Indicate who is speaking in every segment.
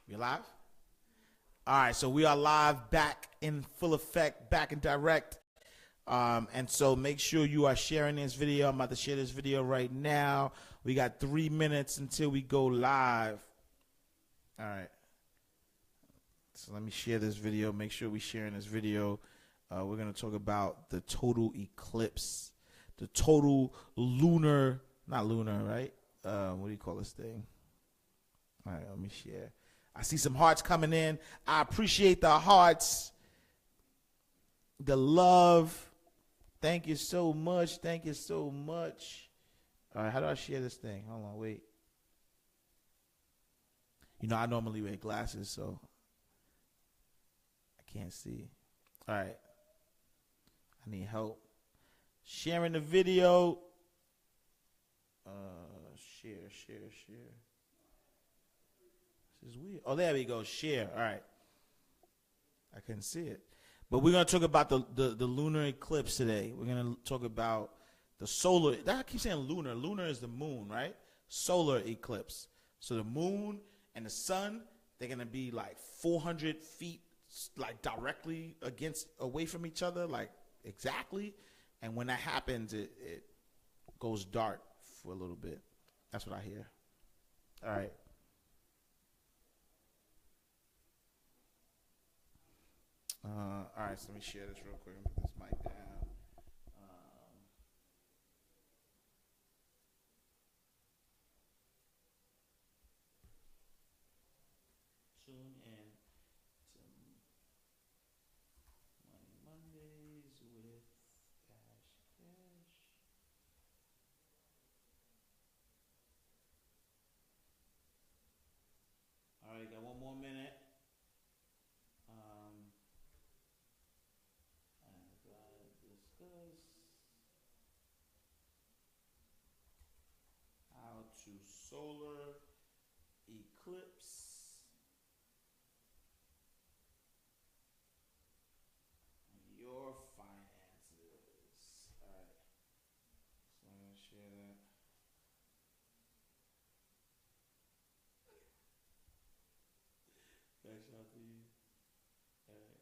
Speaker 1: We live? All right, so we are live, back in full effect, back in direct. And so make sure you are sharing this video. I'm about to share this video right now. We got 3 minutes until we go live. All right. So let me share this video. Make sure we're sharing this video. We're going to talk about the total eclipse, the total lunar, not lunar, right? What do you call this thing? All right, let me share. I see some hearts coming in. I appreciate the hearts, the love. Thank you so much. Thank you so much. All right, how do I share this thing? Hold on, wait. You know, I normally wear glasses, so I can't see. All right. I need help. Sharing the video. Share. This is weird. Oh, there we go. Share. All right. I couldn't see it. But we're going to talk about the lunar eclipse today. We're going to talk about the solar. I keep saying lunar. Lunar is the moon, right? Solar eclipse. So the moon and the sun, they're going to be like 400 feet, like directly away from each other, like exactly. And when that happens, it goes dark for a little bit. That's what I hear. All right. All right, so let me share this real quick and put this mic down. Tune in to Money Mondays with Ash Cash. All right, got one more minute. How to solar eclipse your finances. All right, so I'm going to share that. Thanks out to you. All right.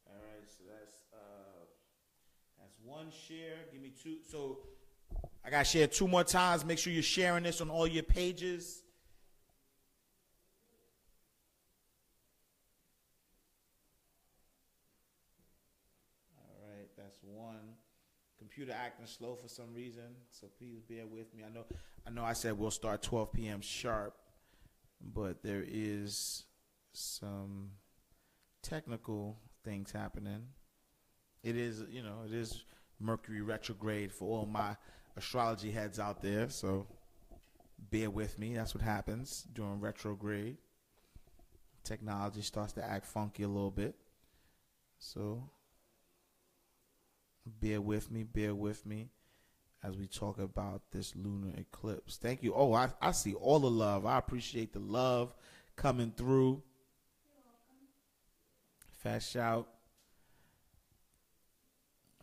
Speaker 1: All right, so that's one share. Give me two. So I got to share 2 more times. Make sure you're sharing this on all your pages. All right, that's one. Computer acting slow for some reason, so please bear with me. I know I said we'll start 12 p.m. sharp, but there is some technical things happening. It is Mercury retrograde for all my astrology heads out there, so bear with me. That's what happens during retrograde. Technology starts to act funky a little bit. So bear with me as we talk about this lunar eclipse. Thank you. Oh, I see all the love. I appreciate the love coming through. Fast shout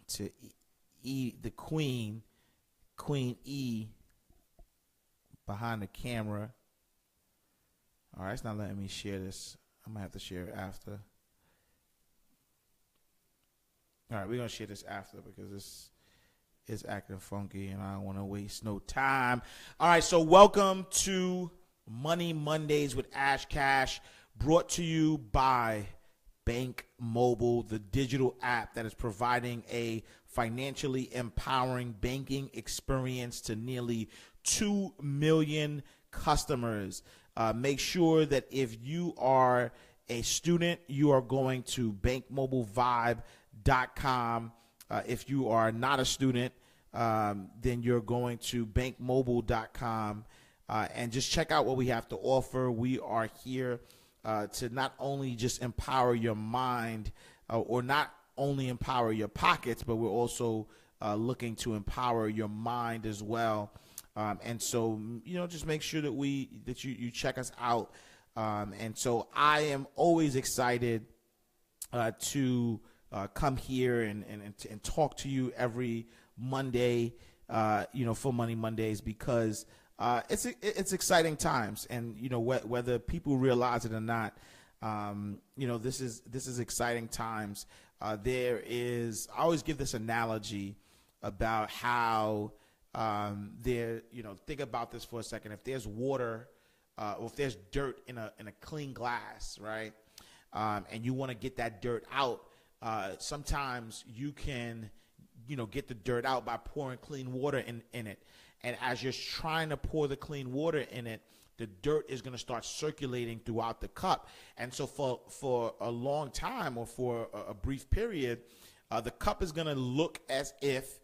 Speaker 1: to the Queen E behind the camera. All right, it's not letting me share this. I'm going to have to share it after. All right, we're going to share this after because this is acting funky and I don't want to waste no time. All right, so welcome to Money Mondays with Ash Cash, brought to you by Bank Mobile, the digital app that is providing a financially empowering banking experience to nearly 2 million customers. Make sure that if you are a student, you are going to bankmobilevibe.com. If you are not a student, then you're going to bankmobile.com and just check out what we have to offer. We are here to not only just empower your mind or not only empower your pockets, but we're also looking to empower your mind as well. And so, just make sure that you check us out. And so I am always excited to come here and talk to you every Monday for Money Mondays, because it's exciting times, and whether people realize it or not, this is exciting times. I always give this analogy about how think about this for a second. If there's water, or if there's dirt in a clean glass, right, and you want to get that dirt out, sometimes you can get the dirt out by pouring clean water in it. And as you're trying to pour the clean water in it, the dirt is going to start circulating throughout the cup. And so for a long time, or for a brief period, the cup is going to look as if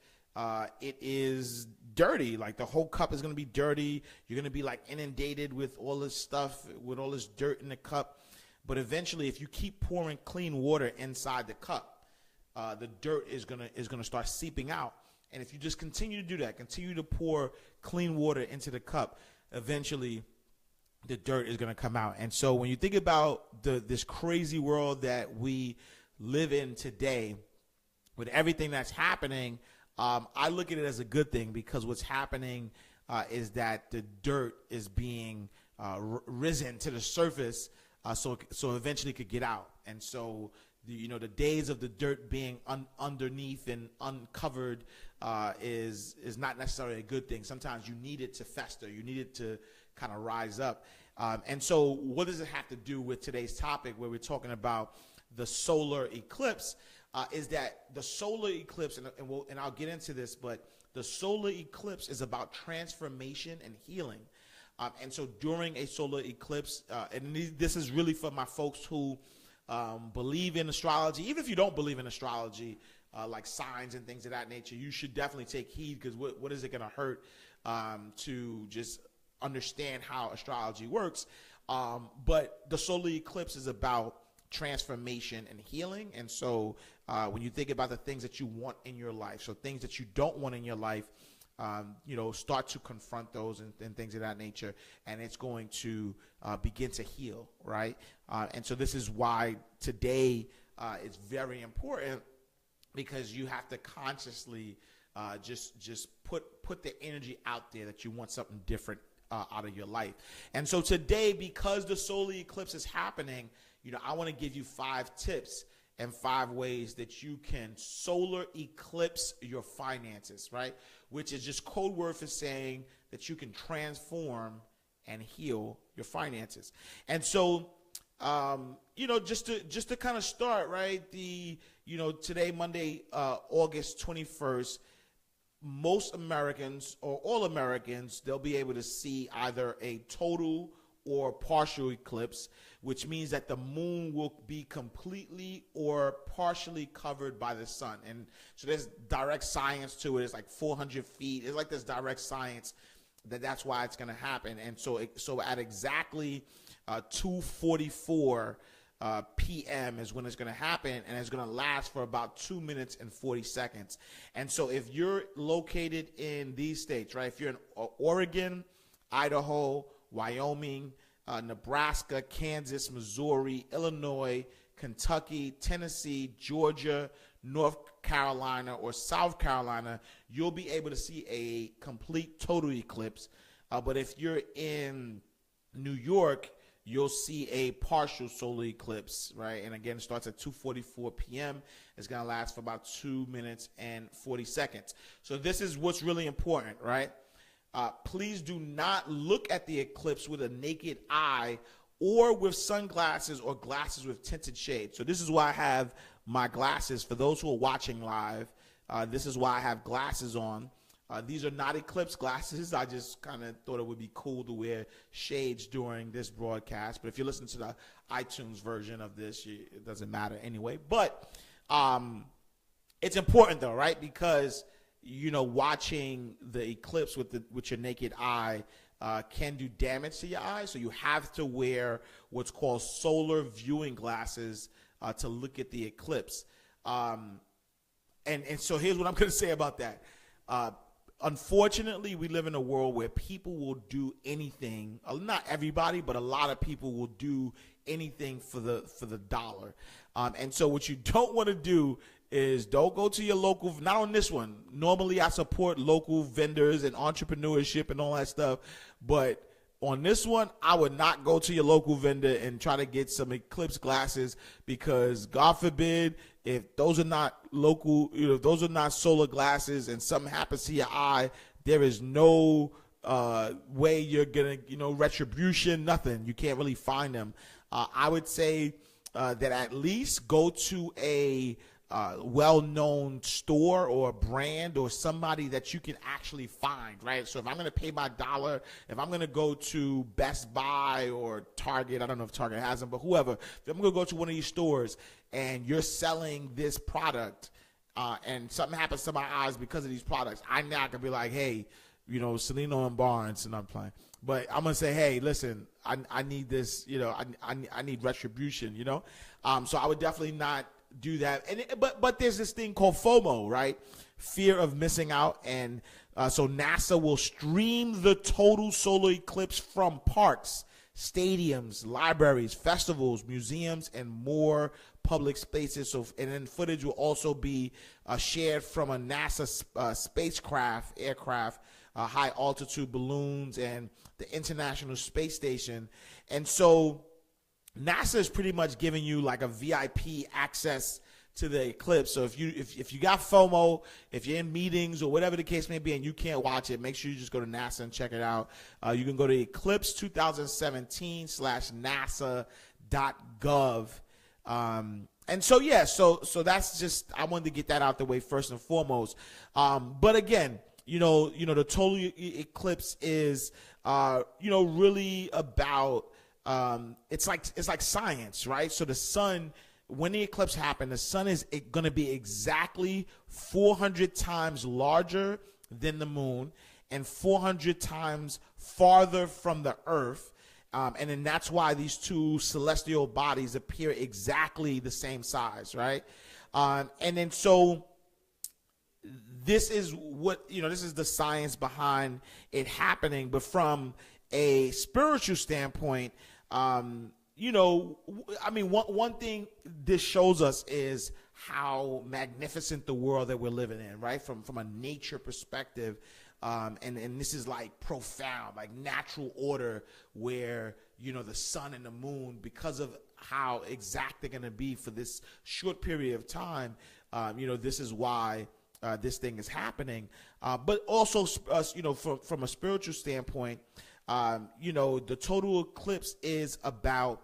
Speaker 1: it is dirty. Like the whole cup is going to be dirty. You're going to be like inundated with all this stuff, with all this dirt in the cup. But eventually, if you keep pouring clean water inside the cup, the dirt is gonna start seeping out. And if you just continue to do that, continue to pour clean water into the cup, eventually the dirt is gonna come out. And so when you think about this crazy world that we live in today, with everything that's happening, I look at it as a good thing, because what's happening is that the dirt is being risen to the surface, so eventually it could get out. And so the days of the dirt being underneath and uncovered is not necessarily a good thing. Sometimes you need it to fester. You need it to kind of rise up. And so what does it have to do with today's topic, where we're talking about the solar eclipse? Is that the solar eclipse, and I'll get into this, but the solar eclipse is about transformation and healing. And so during a solar eclipse, and this is really for my folks who believe in astrology. Even if you don't believe in astrology, like signs and things of that nature, you should definitely take heed, because what is it going to hurt to just understand how astrology works? But the solar eclipse is about transformation and healing. And so when you think about the things that you want in your life, so things that you don't want in your life, start to confront those and things of that nature, and it's going to begin to heal, right? And so this is why today it's very important, because you have to consciously just put the energy out there that you want something different out of your life. And so today, because the solar eclipse is happening, I want to give you 5 tips and 5 ways that you can solar eclipse your finances, right? Which is just code word for saying that you can transform and heal your finances. And so, just to kind of start, right? Today, Monday, August 21st, most Americans, or all Americans, they'll be able to see either a total or partial eclipse, which means that the moon will be completely or partially covered by the sun. And so there's direct science to it. It's like 400 feet. It's like this direct science that's why it's going to happen. And so at exactly 2:44 p.m. is when it's going to happen, and it's going to last for about 2 minutes and 40 seconds. And so if you're located in these states, right, if you're in Oregon, Idaho, Wyoming, Nebraska, Kansas, Missouri, Illinois, Kentucky, Tennessee, Georgia, North Carolina, or South Carolina, you'll be able to see a complete total eclipse. But if you're in New York, you'll see a partial solar eclipse, right? And again, it starts at 2:44 p.m. It's going to last for about 2 minutes and 40 seconds. So this is what's really important, right? Please do not look at the eclipse with a naked eye or with sunglasses or glasses with tinted shades. So this is why I have my glasses. For those who are watching live, this is why I have glasses on. These are not eclipse glasses. I just kind of thought it would be cool to wear shades during this broadcast. But if you listen to the iTunes version of this, it doesn't matter anyway. But it's important, though, right? Because watching the eclipse with your naked eye can do damage to your eyes. So you have to wear what's called solar viewing glasses to look at the eclipse. And so here's what I'm going to say about that. Unfortunately, we live in a world where people will do anything. Not everybody, but a lot of people will do anything for the dollar. And so what you don't want to do is don't go to your local, not on this one. Normally I support local vendors and entrepreneurship and all that stuff. But on this one, I would not go to your local vendor and try to get some Eclipse glasses, because God forbid, if those are not local, if those are not solar glasses and something happens to your eye, there is no way you're gonna, retribution, nothing. You can't really find them. I would say that at least go to a well-known store or brand or somebody that you can actually find, right? So if I'm going to pay my dollar, if I'm going to go to Best Buy or Target, I don't know if Target has them, but whoever, if I'm going to go to one of these stores and you're selling this product and something happens to my eyes because of these products, I now can be like, hey, Celino and Barnes, and I'm playing. But I'm going to say, hey, listen, I need this, I need retribution, So I would definitely not do that. But there's this thing called FOMO, right? Fear of missing out. And so NASA will stream the total solar eclipse from parks, stadiums, libraries, festivals, museums, and more public spaces. So, and then footage will also be shared from a NASA spacecraft, aircraft, high altitude balloons, and the International Space Station. And so NASA is pretty much giving you like a VIP access to the eclipse. So if you got FOMO, if you're in meetings or whatever the case may be and you can't watch it, make sure you just go to NASA and check it out. You can go to eclipse2017/nasa.gov. And so, yeah, so that's just, I wanted to get that out the way first and foremost. But again, the total eclipse is, really about, it's like science, right? So the sun, when the eclipse happened, the sun is going to be exactly 400 times larger than the moon and 400 times farther from the earth. And then that's why these two celestial bodies appear exactly the same size, right? And then so this is what, this is the science behind it happening. But from a spiritual standpoint, one thing this shows us is how magnificent the world that we're living in, right? From a nature perspective. And this is like profound, like natural order where, the sun and the moon, because of how exact they're going to be for this short period of time, this is why this thing is happening. But also, from a spiritual standpoint, the total eclipse is about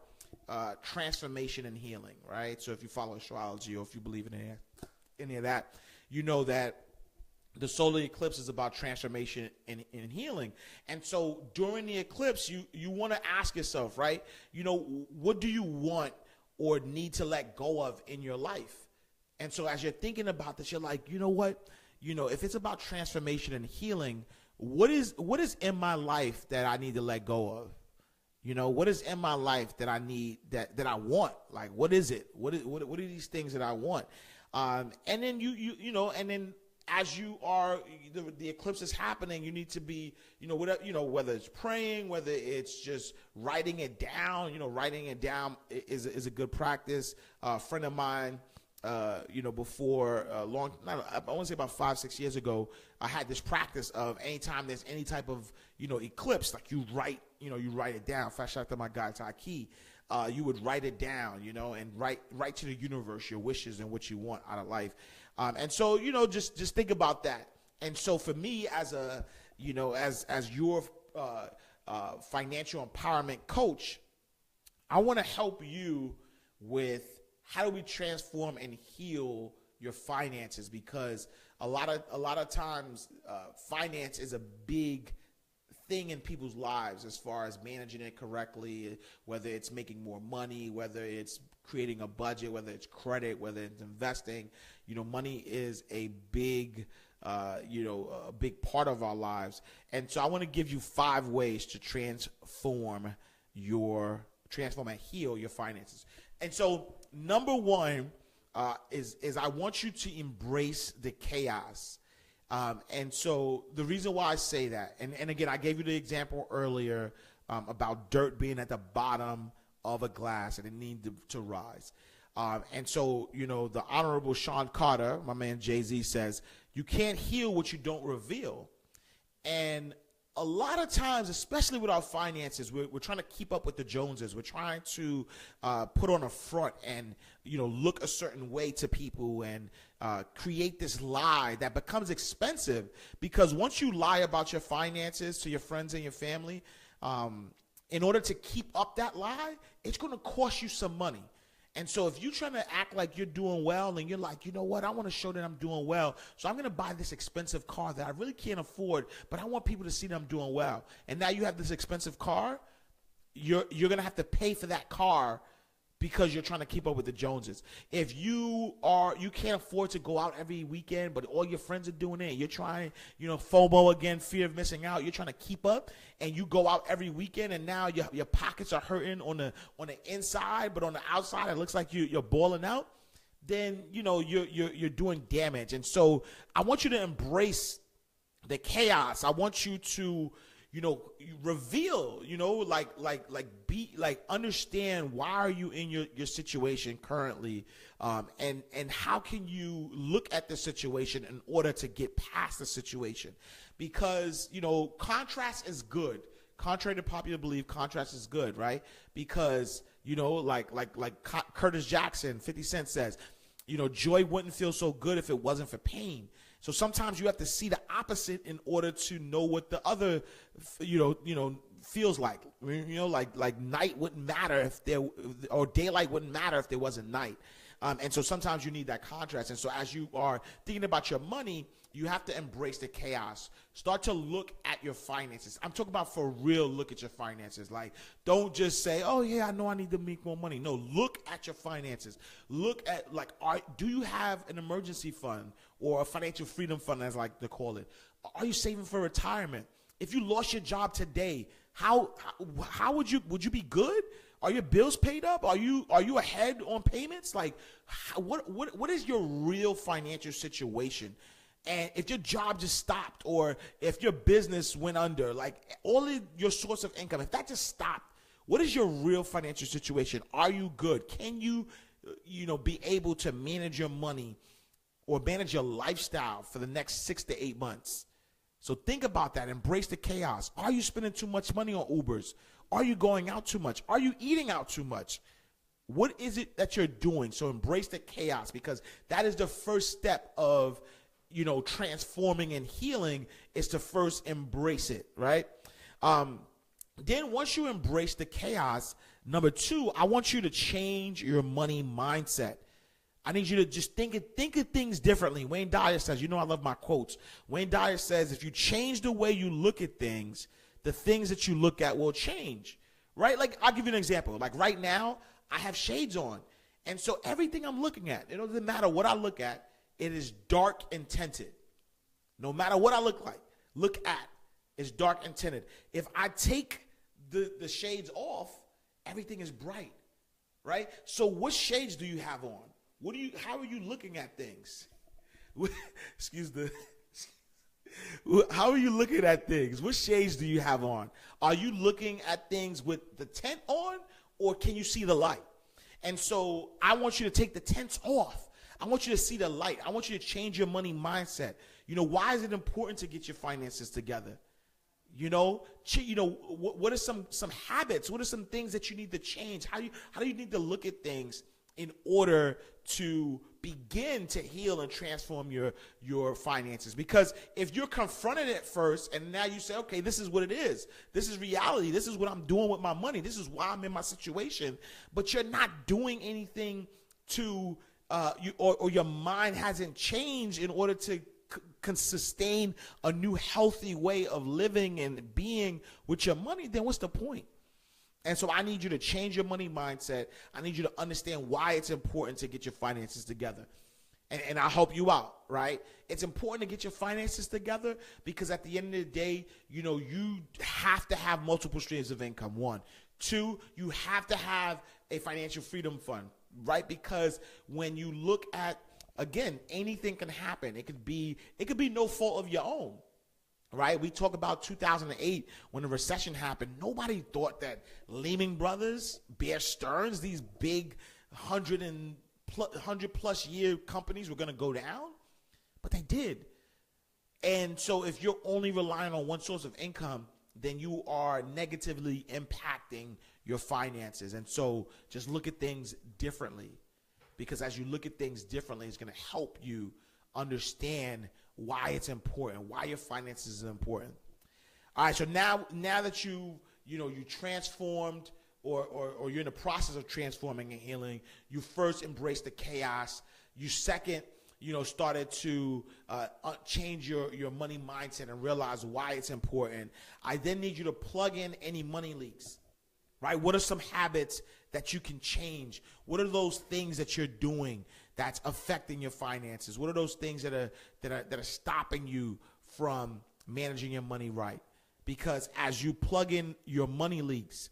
Speaker 1: transformation and healing, right? So if you follow astrology or if you believe in any of that, you know that the solar eclipse is about transformation and healing. And so during the eclipse, you want to ask yourself, right? What do you want or need to let go of in your life? And so as you're thinking about this, you're like, what? If it's about transformation and healing, what is in my life that I need to let go of? What is in my life that I need, that I want? Like, what is it? What are these things that I want? And then and then as you are, the eclipse is happening, you need to be, whether it's praying, whether it's just writing it down. Writing it down is a good practice. A friend of mine, before I want to say about 5-6 years ago, I had this practice of anytime there's any type of, eclipse, like you write it down. If I shout out to my guy, Taki, you would write it down, and write to the universe your wishes and what you want out of life. And so, just think about that. And so for me as a, as your financial empowerment coach, I want to help you with how do we transform and heal your finances, because a lot of times finance is a big thing in people's lives as far as managing it correctly, whether it's making more money, whether it's creating a budget, whether it's credit, whether it's investing. Money is a big a big part of our lives. And so I want to give you 5 ways to transform and heal your finances. And so number 1 is I want you to embrace the chaos. And so the reason why I say that, and again, I gave you the example earlier about dirt being at the bottom of a glass and it needing to rise. And so, the Honorable Sean Carter, my man Jay-Z, says, you can't heal what you don't reveal. And a lot of times, especially with our finances, we're trying to keep up with the Joneses. We're trying to put on a front and, look a certain way to people and create this lie that becomes expensive, because once you lie about your finances to your friends and your family, in order to keep up that lie, it's going to cost you some money. And so if you're trying to act like you're doing well and you're like, you know what, I want to show that I'm doing well, so I'm going to buy this expensive car that I really can't afford, but I want people to see that I'm doing well. And now you have this expensive car, you're going to have to pay for that car because you're trying to keep up with the Joneses. If you can't afford to go out every weekend, but all your friends are doing it, you're trying, FOMO again, fear of missing out, you're trying to keep up, and you go out every weekend, and now your pockets are hurting on the inside, but on the outside it looks like you're balling out, then you're doing damage. And so I want you to embrace the chaos. I want you to reveal, understand why are you in your situation currently, and how can you look at the situation in order to get past the situation, because contrast is good. Contrary to popular belief, contrast is good, right? Because like Curtis Jackson, 50 Cent says, joy wouldn't feel so good if it wasn't for pain. So sometimes you have to see the opposite in order to know what the other, feels like. Like night wouldn't matter or daylight wouldn't matter if there wasn't night. And so sometimes you need that contrast. And so as you are thinking about your money, you have to embrace the chaos. Start to look at your finances. I'm talking about for real, look at your finances. Like, don't just say, oh yeah, I know I need to make more money. No, look at your finances. Look at, do you have an emergency fund or a financial freedom fund, as I like to call it? Are you saving for retirement? If you lost your job today, how would you be good? Are your bills paid up? Are you ahead on payments? Like, what is your real financial situation? And if your job just stopped, or if your business went under, like all of your source of income, if that just stopped, what is your real financial situation? Are you good? Can you, be able to manage your money or manage your lifestyle for the next 6 to 8 months? So think about that. Embrace the chaos. Are you spending too much money on Ubers? Are you going out too much? Are you eating out too much? What is it that you're doing? So embrace the chaos, because that is the first step of, transforming and healing, is to first embrace it, right? Then once you embrace the chaos, number 2, I want you to change your money mindset. I need you to just think of things differently. Wayne Dyer says, I love my quotes. Wayne Dyer says, if you change the way you look at things, the things that you look at will change, right? Like, I'll give you an example. Like right now, I have shades on. And so everything I'm looking at, it doesn't matter what I look at, it is dark and tinted. No matter what I look at, it's dark and tinted. If I take the shades off, everything is bright, right? So what shades do you have on? How are you looking at things? How are you looking at things? What shades do you have on? Are you looking at things with the tint on, or can you see the light? And so I want you to take the tints off. I want you to see the light. I want you to change your money mindset. Why is it important to get your finances together? What are some habits? What are some things that you need to change? How do you need to look at things in order to begin to heal and transform your finances? Because if you're confronted at first and now you say, okay, this is what it is. This is reality. This is what I'm doing with my money. This is why I'm in my situation. But you're not doing anything to or your mind hasn't changed in order to sustain a new healthy way of living and being with your money, then what's the point? And so I need you to change your money mindset. I need you to understand why it's important to get your finances together. And I'll help you out, right? It's important to get your finances together because at the end of the day, you have to have multiple streams of income, 1. 2, you have to have a financial freedom fund, right? Because when you look at, again, anything can happen. It could be no fault of your own, right? We talk about 2008 when the recession happened. Nobody thought that Lehman Brothers, Bear Stearns, these big 100 plus year companies were going to go down, but they did. And so if you're only relying on one source of income, then you are negatively impacting your finances. And so just look at things differently, because as you look at things differently, it's going to help you understand why it's important, why your finances are important. All right, so now that you transformed or you're in the process of transforming and healing, you first embrace the chaos. You second, started to change your money mindset and realize why it's important. I then need you to plug in any money leaks, right? What are some habits that you can change? What are those things that you're doing that's affecting your finances? What are those things that are stopping you from managing your money right? Because as you plug in your money leaks,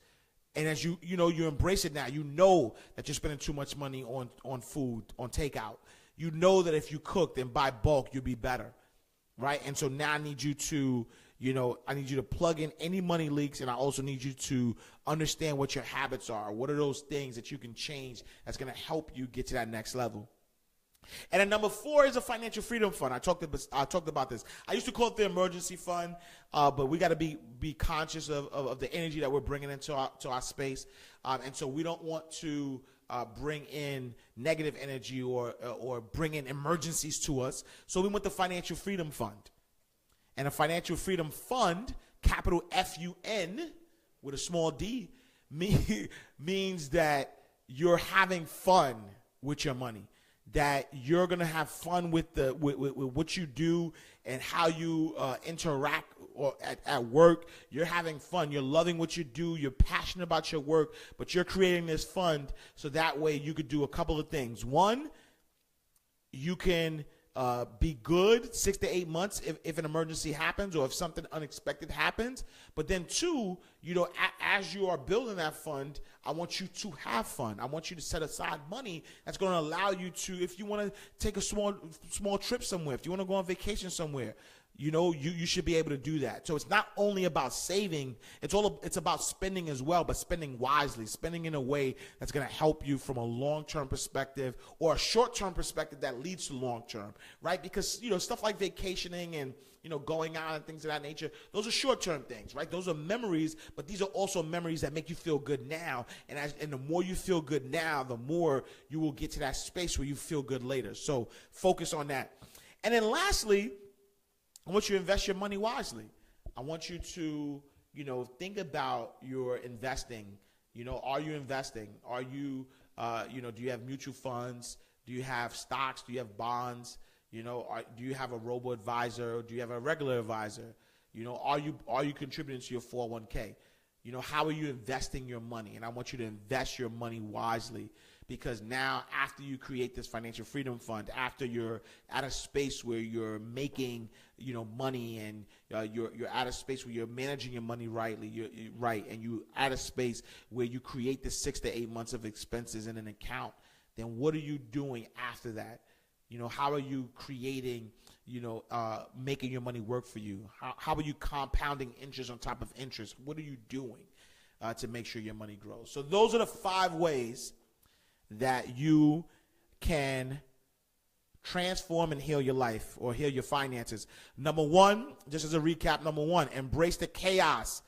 Speaker 1: and as you embrace it now, you know that you're spending too much money on food, on takeout. You know that if you cooked and buy bulk, you'll be better, right? And so now I need you to plug in any money leaks, and I also need you to understand what your habits are. What are those things that you can change that's going to help you get to that next level? And then number 4 is a financial freedom fund. I talked about this. I used to call it the emergency fund, but we got to be conscious of the energy that we're bringing into our space, and so we don't want to bring in negative energy or bring in emergencies to us. So we want the financial freedom fund. And a financial freedom fund, capital FUN with a small d, means that you're having fun with your money, that you're going to have fun with what you do and how you interact or at work. You're having fun. You're loving what you do. You're passionate about your work, but you're creating this fund so that way you could do a couple of things. One, you can be good 6 to 8 months if an emergency happens or if something unexpected happens. But then 2, as you are building that fund, I want you to have fun. I want you to set aside money that's going to allow you to, if you want to take a small trip somewhere, if you want to go on vacation somewhere, you should be able to do that. So it's not only about saving, it's about spending as well, but spending wisely, spending in a way that's going to help you from a long-term perspective or a short-term perspective that leads to long-term, right? Because, stuff like vacationing and, going out and things of that nature, those are short-term things, right? Those are memories, but these are also memories that make you feel good now. And the more you feel good now, the more you will get to that space where you feel good later. So focus on that. And then lastly, I want you to invest your money wisely. I want you to, think about your investing. Are you investing? Are you, do you have mutual funds? Do you have stocks? Do you have bonds? Do you have a robo-advisor? Do you have a regular advisor? Are you contributing to your 401k? How are you investing your money? And I want you to invest your money wisely, because now after you create this financial freedom fund, after you're at a space where you're making, money and you're at a space where you're managing your money rightly, and you at a space where you create the 6 to 8 months of expenses in an account, then what are you doing after that? How are you creating, making your money work for you? How are you compounding interest on top of interest? What are you doing to make sure your money grows? So those are the 5 ways that you can transform and heal your life or heal your finances. Number 1, just as a recap, number 1, embrace the chaos.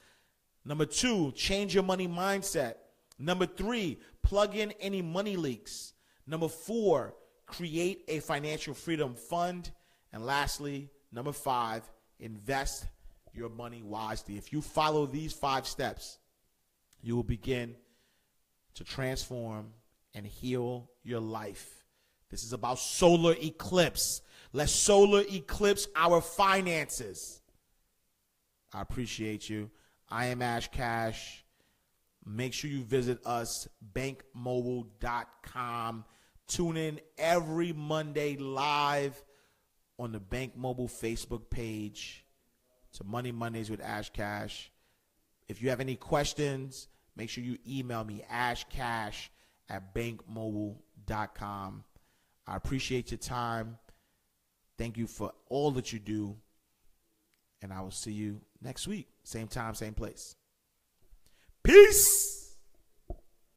Speaker 1: Number 2, change your money mindset. Number 3, plug in any money leaks. Number 4, create a financial freedom fund. And lastly, number 5, invest your money wisely. If you follow these 5 steps, you will begin to transform and heal your life. This is about solar eclipse. Let's solar eclipse our finances. I appreciate you. I am Ash Cash. Make sure you visit us, bankmobile.com. Tune in every Monday live on the Bank Mobile Facebook page to Money Mondays with Ash Cash. If you have any questions, make sure you email me, ashcash@bankmobile.com. I appreciate your time. Thank you for all that you do. And I will see you next week. Same time, same place. Peace.